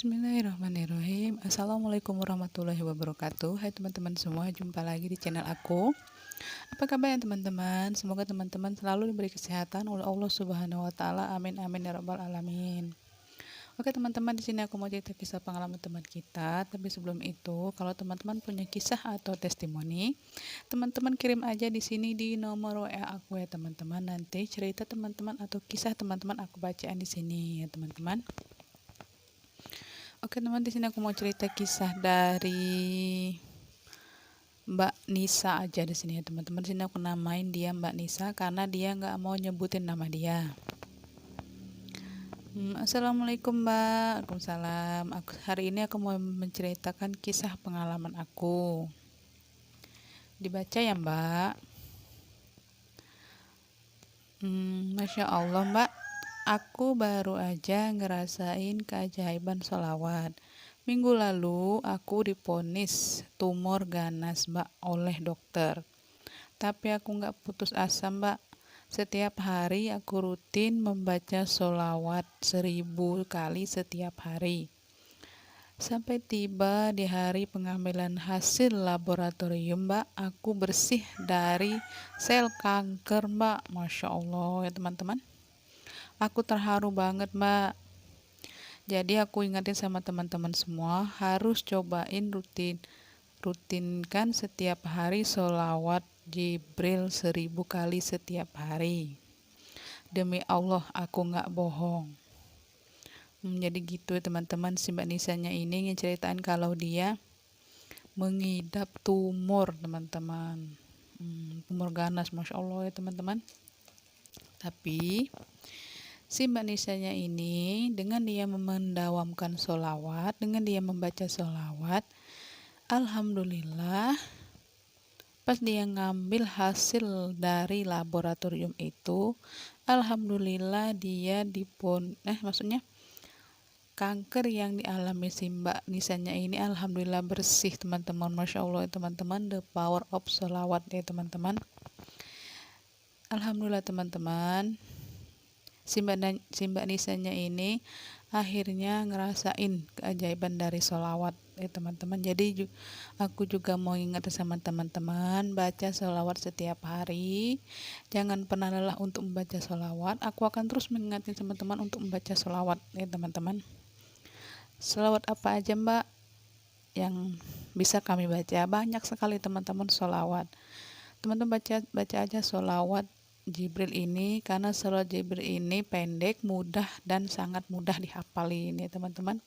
Bismillahirrahmanirrahim. Assalamualaikum warahmatullahi wabarakatuh. Hai teman-teman semua, jumpa lagi di channel aku. Apa kabar ya teman-teman? Semoga teman-teman selalu diberi kesehatan oleh Allah Subhanahu wa taala. Amin amin ya rabbal alamin. Oke teman-teman, di sini aku mau cerita kisah pengalaman teman kita. Tapi sebelum itu, kalau teman-teman punya kisah atau testimoni, teman-teman kirim aja di sini di nomor WA aku ya teman-teman. Nanti cerita teman-teman atau kisah teman-teman aku bacaan di sini ya teman-teman. Oke teman, di sini aku mau cerita kisah dari Mbak Nisa aja di sini ya teman-teman. Di sini aku namain dia Mbak Nisa karena dia nggak mau nyebutin nama dia. Assalamualaikum Mbak. Waalaikumsalam. Hari ini aku mau menceritakan kisah pengalaman aku. Dibaca ya Mbak. Masya Allah Mbak. Aku baru aja ngerasain keajaiban sholawat. Minggu lalu aku divonis tumor ganas Mbak oleh dokter. Tapi aku nggak putus asa Mbak. Setiap hari aku rutin membaca sholawat 1000 kali setiap hari. Sampai tiba di hari pengambilan hasil laboratorium Mbak, aku bersih dari sel kanker Mbak. Masya Allah ya teman-teman. Aku terharu banget Mbak. Jadi aku ingatin sama teman-teman semua harus cobain rutinkan setiap hari sholawat Jibril 1000 kali setiap hari. Demi Allah aku nggak bohong. Jadi gitu teman-teman, si Mbak Nisanya ini ngeceritain kalau dia mengidap tumor teman-teman. Tumor ganas, Masya Allah ya teman-teman. Tapi si Mbak Nisanya ini dengan dia mendawamkan sholawat, dengan dia membaca sholawat, alhamdulillah pas dia ngambil hasil dari laboratorium itu, alhamdulillah dia maksudnya kanker yang dialami si Mbak Nisanya ini alhamdulillah bersih teman-teman. Masya Allah ya teman-teman, the power of sholawat ya teman-teman. Alhamdulillah teman-teman, si Mbak Nisanya ini akhirnya ngerasain keajaiban dari sholawat ya teman-teman. Jadi aku juga mau ingat sama teman-teman, baca sholawat setiap hari. Jangan pernah lelah untuk membaca sholawat. Aku akan terus mengingatkan teman-teman untuk membaca sholawat ya teman-teman. Sholawat apa aja Mbak yang bisa kami baca? Banyak sekali teman-teman sholawat. Teman-teman baca aja sholawat Jibril ini, karena sholawat Jibril ini pendek, mudah, dan sangat mudah dihafalin ya teman-teman.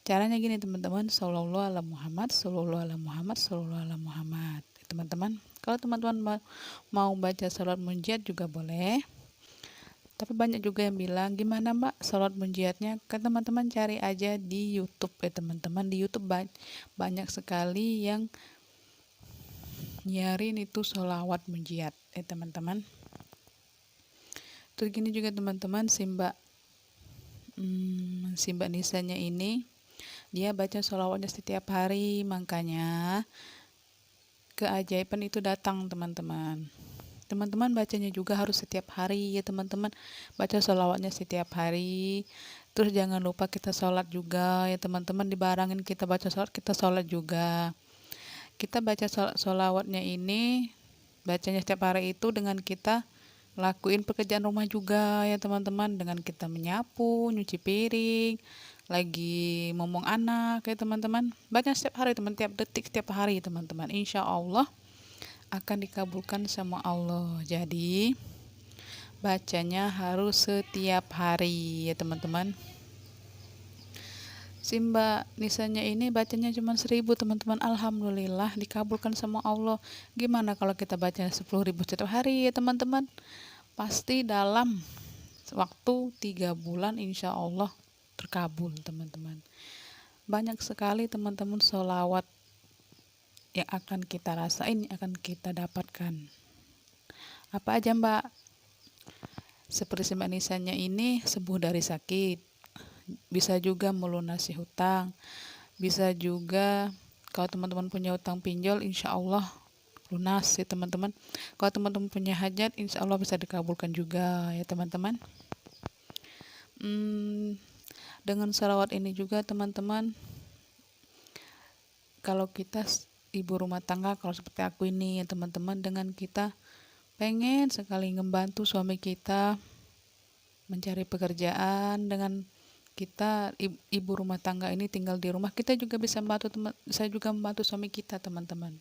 Caranya gini teman-teman, Sallallahu ala Muhammad, Sallallahu ala Muhammad, Sallallahu ala Muhammad ya, teman-teman. Kalau teman-teman mau baca sholawat munjiat juga boleh. Tapi banyak juga yang bilang, gimana Mbak sholawat munjiatnya? Kan teman-teman cari aja di YouTube ya teman-teman. Di YouTube banyak sekali yang nyarin itu sholawat munjiat ya teman-teman. Terus gini juga teman-teman, si Mbak Nisanya ini dia baca sholawatnya setiap hari, makanya keajaiban itu datang teman-teman. Teman-teman bacanya juga harus setiap hari ya teman-teman. Baca sholawatnya setiap hari. Terus jangan lupa kita sholat juga ya teman-teman. Dibarangin kita baca sholat, kita sholat juga. Kita baca sholawatnya ini, bacanya setiap hari itu dengan kita lakuin pekerjaan rumah juga ya teman-teman. Dengan kita menyapu, nyuci piring, lagi ngomong anak ya teman-teman. Baca setiap hari teman, tiap detik, setiap hari teman-teman. Insya Allah akan dikabulkan sama Allah. Jadi bacanya harus setiap hari ya teman-teman. Si Mbak Nisanya ini bacanya cuma 1000 teman-teman. Alhamdulillah dikabulkan sama Allah. Gimana kalau kita baca 10.000 setiap hari ya teman-teman? Pasti dalam waktu 3 bulan insya Allah terkabul teman-teman. Banyak sekali teman-teman sholawat yang akan kita rasain, yang akan kita dapatkan. Apa aja Mbak? Seperti si Mbak Nisanya ini sembuh dari sakit, bisa juga melunasi hutang, bisa juga kalau teman-teman punya hutang pinjol insya Allah lunas ya teman-teman. Kalau teman-teman punya hajat insya Allah bisa dikabulkan juga ya teman-teman. Dengan salawat ini juga teman-teman, kalau kita ibu rumah tangga, kalau seperti aku ini ya teman-teman, dengan kita pengen sekali membantu suami kita mencari pekerjaan, dengan kita ibu rumah tangga ini tinggal di rumah, kita juga bisa membantu saya juga membantu suami kita teman-teman.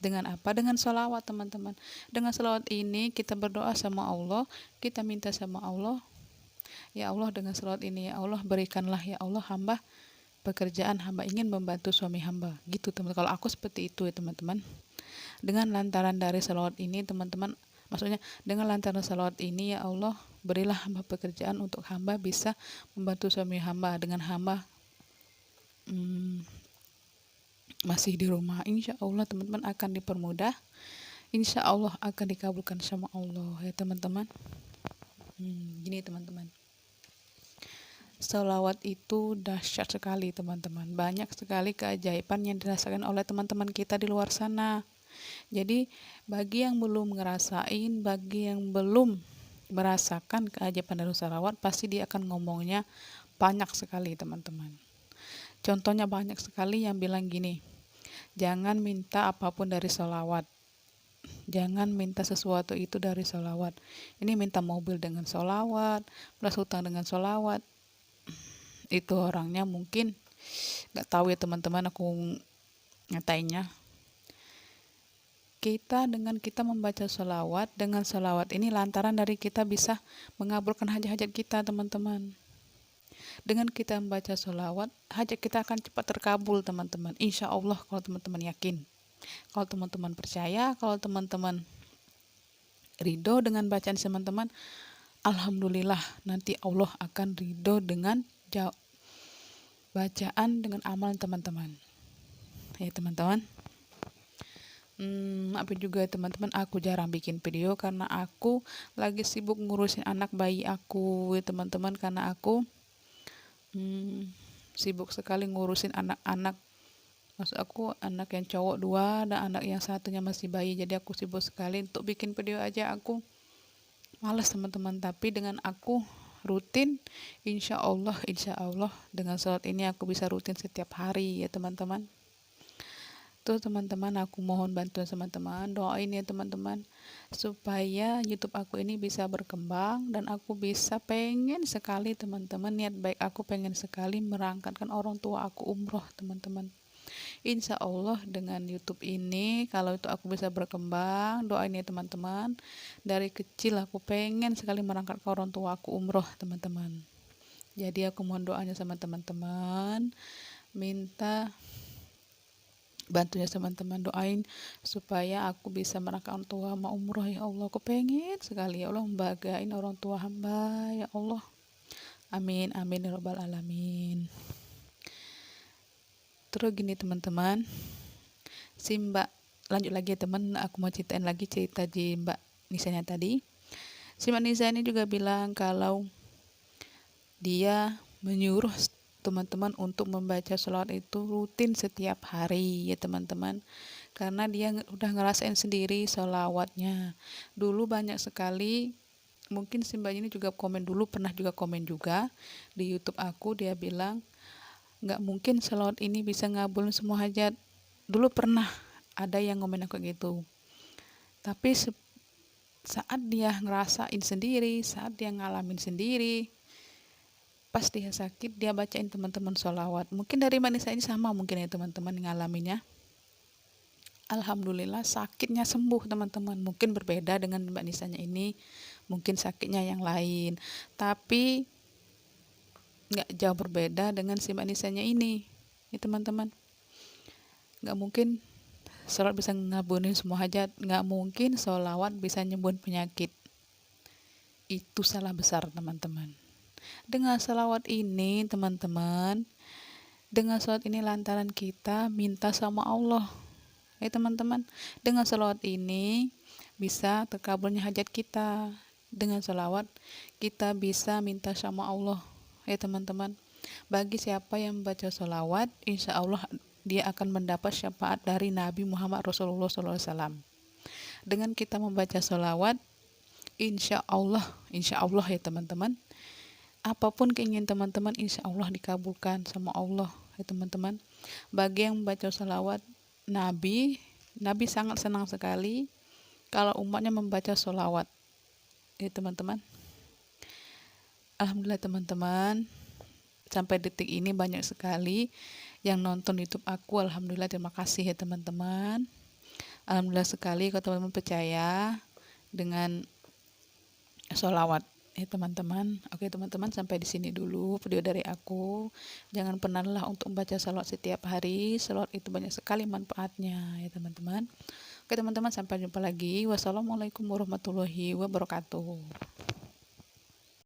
Dengan apa? Dengan sholawat teman-teman. Dengan sholawat ini kita berdoa sama Allah, kita minta sama Allah, ya Allah dengan sholawat ini ya Allah berikanlah ya Allah hamba pekerjaan, hamba ingin membantu suami hamba. Gitu teman-teman. Kalau aku seperti itu ya teman-teman. Dengan lantaran dari sholawat ini teman-teman, maksudnya dengan lantaran sholawat ini ya Allah berilah hamba pekerjaan untuk hamba bisa membantu suami hamba, dengan hamba masih di rumah, insya Allah teman-teman akan dipermudah, insya Allah akan dikabulkan sama Allah ya teman-teman. Gini teman-teman, sholawat itu dahsyat sekali teman-teman, banyak sekali keajaiban yang dirasakan oleh teman-teman kita di luar sana. Jadi bagi yang belum ngerasain, bagi yang belum merasakan keajaiban dari sholawat, pasti dia akan ngomongnya banyak sekali teman-teman. Contohnya banyak sekali yang bilang gini, jangan minta apapun dari sholawat, jangan minta sesuatu itu dari sholawat. Ini minta mobil dengan sholawat, belas hutang dengan sholawat. Itu orangnya mungkin gak tahu ya teman-teman, aku nyatainnya. Dengan kita membaca sholawat, dengan sholawat ini lantaran dari kita bisa mengabulkan hajat-hajat kita teman-teman. Dengan kita membaca sholawat, hajat kita akan cepat terkabul teman-teman, insya Allah. Kalau teman-teman yakin, kalau teman-teman percaya, kalau teman-teman ridho dengan bacaan teman-teman, alhamdulillah nanti Allah akan ridho dengan bacaan, dengan amalan teman-teman ya teman-teman. Maaf juga teman-teman, aku jarang bikin video karena aku lagi sibuk ngurusin anak bayi aku ya teman-teman, karena aku sibuk sekali ngurusin anak-anak, maksud aku anak yang cowok 2 dan anak yang satunya masih bayi. Jadi aku sibuk sekali untuk bikin video aja, aku malas teman-teman. Tapi dengan aku rutin, insya Allah dengan sholat ini aku bisa rutin setiap hari ya teman-teman. Tuh teman-teman, aku mohon bantuan teman-teman, doain ya teman-teman supaya YouTube aku ini bisa berkembang, dan aku bisa pengen sekali teman-teman, niat baik aku pengen sekali merangkatkan orang tua aku umroh teman-teman. Insya Allah dengan YouTube ini kalau itu aku bisa berkembang, doain ya teman-teman. Dari kecil aku pengen sekali merangkatkan orang tua aku umroh teman-teman. Jadi aku mohon doanya sama teman-teman, minta bantunya teman-teman, doain supaya aku bisa merangkatkan orang tua mau umroh ya Allah. Aku pengen sekali ya Allah membanggain orang tua hamba ya Allah. Amin amin ya rabbal alamin. Terus gini teman-teman, si Mbak, lanjut lagi ya teman, aku mau ceritain lagi cerita di Mbak Nisanya tadi. Si Mbak Nisa ini juga bilang kalau dia menyuruh teman-teman untuk membaca sholawat itu rutin setiap hari ya teman-teman, karena dia udah ngerasain sendiri sholawatnya. Dulu banyak sekali, mungkin si Mbak ini juga komen dulu, pernah juga komen juga di YouTube aku, dia bilang nggak mungkin sholawat ini bisa ngabulin semua hajat. Dulu pernah ada yang ngomen aku gitu, tapi saat dia ngerasain sendiri, saat dia ngalamin sendiri, pas dia sakit dia bacain teman-teman sholawat. Mungkin dari Mbak Nisa ini sama mungkin ya teman-teman ngalaminnya. Alhamdulillah sakitnya sembuh teman-teman. Mungkin berbeda dengan Mbak Nisanya ini, mungkin sakitnya yang lain, tapi nggak jauh berbeda dengan si Mbak Nisanya ini ya teman-teman. Nggak mungkin sholawat bisa ngabunin semua hajat, nggak mungkin sholawat bisa nyembuhin penyakit. Itu salah besar teman-teman. Dengan sholawat ini teman-teman, dengan sholawat ini lantaran kita minta sama Allah ya teman-teman. Dengan sholawat ini bisa terkabulnya hajat kita. Dengan sholawat kita bisa minta sama Allah ya teman-teman. Bagi siapa yang membaca sholawat, insya Allah dia akan mendapat syafaat dari Nabi Muhammad Rasulullah SAW. Dengan kita membaca sholawat, insya Allah ya teman-teman, apapun keinginan teman-teman insya Allah dikabulkan sama Allah ya teman-teman. Bagi yang membaca sholawat Nabi, Nabi sangat senang sekali kalau umatnya membaca sholawat ya teman-teman. Alhamdulillah teman-teman, sampai detik ini banyak sekali yang nonton YouTube aku. Alhamdulillah, terima kasih ya teman-teman. Alhamdulillah sekali kalau teman-teman percaya dengan sholawat ya teman-teman. Oke teman-teman, sampai di sini dulu video dari aku. Jangan pernah lelah untuk membaca sholawat setiap hari. Sholawat itu banyak sekali manfaatnya ya teman-teman. Oke teman-teman, sampai jumpa lagi. Wassalamualaikum warahmatullahi wabarakatuh.